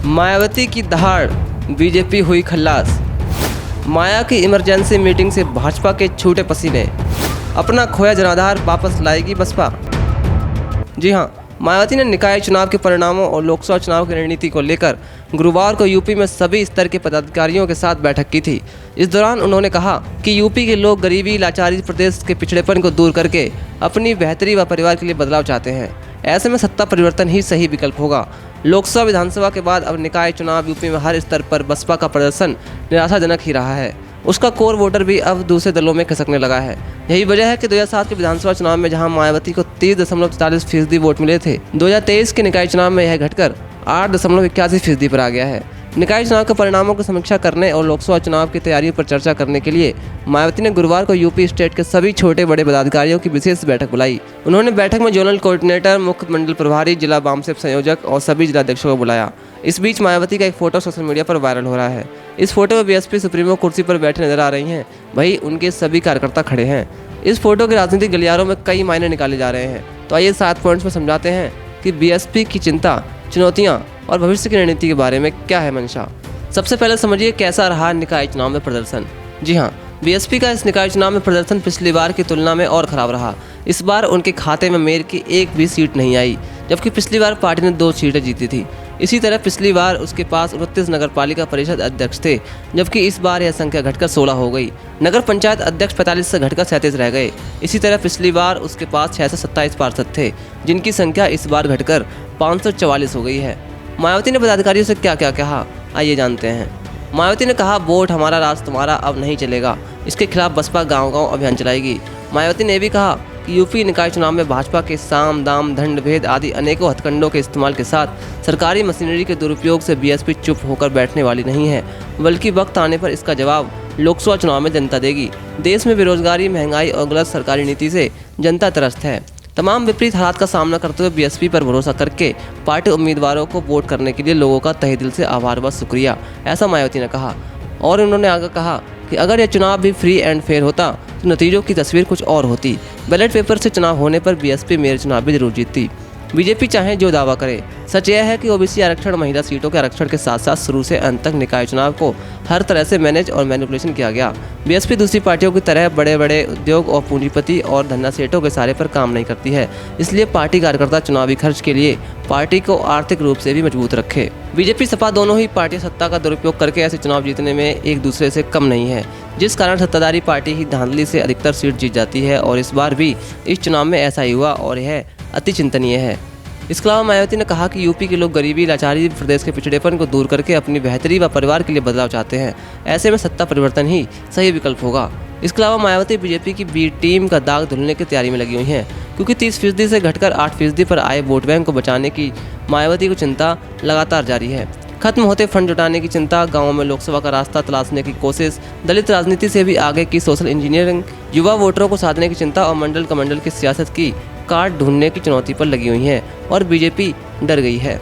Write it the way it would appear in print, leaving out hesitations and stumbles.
मायावती की दहाड़, बीजेपी हुई खल्लास। माया की इमरजेंसी मीटिंग से भाजपा के छूटे पसीने, अपना खोया जनाधार वापस लाएगी बसपा। जी हां, मायावती ने निकाय चुनाव के परिणामों और लोकसभा चुनाव की रणनीति को लेकर गुरुवार को यूपी में सभी स्तर के पदाधिकारियों के साथ बैठक की थी। इस दौरान उन्होंने कहा कि यूपी के लोग गरीबी, लाचारी, प्रदेश के पिछड़ेपन को दूर करके अपनी बेहतरी व परिवार के लिए बदलाव चाहते हैं। ऐसे में सत्ता परिवर्तन ही सही विकल्प होगा। लोकसभा, विधानसभा के बाद अब निकाय चुनाव यूपी में हर स्तर पर बसपा का प्रदर्शन निराशाजनक ही रहा है। उसका कोर वोटर भी अब दूसरे दलों में खिसकने लगा है। यही वजह है कि 2007 के विधानसभा चुनाव में जहां मायावती को 30.44% वोट मिले थे, 2023 के निकाय चुनाव में यह घटकर 8.81% पर आ गया है। निकाय चुनाव के परिणामों की समीक्षा करने और लोकसभा चुनाव की तैयारियों पर चर्चा करने के लिए मायावती ने गुरुवार को यूपी स्टेट के सभी छोटे बड़े पदाधिकारियों की विशेष बैठक बुलाई। उन्होंने बैठक में जोनल कोऑर्डिनेटर, मुख्य मंडल प्रभारी, जिला वामसेप संयोजक और सभी जिलाध्यक्षों को बुलाया। इस बीच मायावती का एक फोटो सोशल मीडिया पर वायरल हो रहा है। इस फोटो में बीएसपी सुप्रीमो कुर्सी पर बैठे नजर आ रही हैं, वहीं उनके सभी कार्यकर्ता खड़े हैं। इस फोटो के राजनीतिक गलियारों में कई मायने निकाले जा रहे हैं। तो आइए 7 पॉइंट्स में समझाते हैं कि बीएसपी की चिंता, चुनौतियां और भविष्य की रणनीति के बारे में क्या है मंशा। सबसे पहले समझिए कैसा रहा निकाय चुनाव में प्रदर्शन। जी हाँ, बीएसपी का इस निकाय चुनाव में प्रदर्शन पिछली बार की तुलना में और खराब रहा। इस बार उनके खाते में मेयर की एक भी सीट नहीं आई, जबकि पिछली बार पार्टी ने 2 सीटें जीती थी। इसी तरह पिछली बार उसके पास 29 नगर पालिका परिषद अध्यक्ष थे, जबकि इस बार यह संख्या घटकर 16 हो गई। नगर पंचायत अध्यक्ष 45 से घटकर 37 रह गए। इसी तरह पिछली बार उसके पास 627 पार्षद थे, जिनकी संख्या इस बार घटकर 544 हो गई है। मायावती ने पदाधिकारियों से क्या क्या कहा, आइए जानते हैं। मायावती ने कहा, वोट हमारा, राज तुम्हारा अब नहीं चलेगा। इसके खिलाफ बसपा गांव-गांव अभियान चलाएगी। मायावती ने भी कहा कि यूपी निकाय चुनाव में भाजपा के साम, दाम, दंड भेद आदि अनेकों हथकंडों के इस्तेमाल के साथ सरकारी मशीनरी के दुरुपयोग से बीएसपी चुप होकर बैठने वाली नहीं है, बल्कि वक्त आने पर इसका जवाब लोकसभा चुनाव में जनता देगी। देश में बेरोजगारी, महंगाई और गलत सरकारी नीति से जनता त्रस्त है। तमाम विपरीत हालात का सामना करते हुए बीएसपी पर भरोसा करके पार्टी उम्मीदवारों को वोट करने के लिए लोगों का तहे दिल से आभार व शुक्रिया, ऐसा मायावती ने कहा। और उन्होंने आगे कहा कि अगर यह चुनाव भी फ्री एंड फेयर होता तो नतीजों की तस्वीर कुछ और होती। बैलेट पेपर से चुनाव होने पर बीएसपी मेयर चुनाव भी जरूर जीतती। बीजेपी चाहे जो दावा करे, सच यह है कि ओबीसी आरक्षण, महिला सीटों के आरक्षण के साथ साथ शुरू से अंत तक निकाय चुनाव को हर तरह से मैनेज और मैनिपुलेशन किया गया। बीएसपी दूसरी पार्टियों की तरह बड़े बड़े उद्योग और पूंजीपति और धन्ना सेठों के सहारे पर काम नहीं करती है। इसलिए पार्टी कार्यकर्ता चुनावी खर्च के लिए पार्टी को आर्थिक रूप से भी मजबूत रखे। बीजेपी, सपा दोनों ही पार्टियां सत्ता का दुरुपयोग करके ऐसे चुनाव जीतने में एक दूसरे से कम नहीं है, जिस कारण सत्ताधारी पार्टी ही धांधली से अधिकतर सीट जीत जाती है। और इस बार भी इस चुनाव में ऐसा ही हुआ और यह अति चिंतनीय है। इसके अलावा मायावती ने कहा कि यूपी के लोग गरीबी, लाचारी, प्रदेश के पिछड़ेपन को दूर करके अपनी बेहतरी व परिवार के लिए बदलाव चाहते हैं। ऐसे में सत्ता परिवर्तन ही सही विकल्प होगा। इसके अलावा मायावती बीजेपी की बी टीम का दाग धुलने की तैयारी में लगी हुई हैं, क्योंकि 30% से घटकर 8% पर आए वोट बैंक को बचाने की मायावती को चिंता लगातार जारी है। खत्म होते फंड जुटाने की चिंता, गाँवों में लोकसभा का रास्ता तलाशने की कोशिश, दलित राजनीति से भी आगे की सोशल इंजीनियरिंग, युवा वोटरों को साधने की चिंता और मंडल कमंडल की सियासत की कार्ड ढूंढने की चुनौती पर लगी हुई हैं और बीजेपी डर गई है।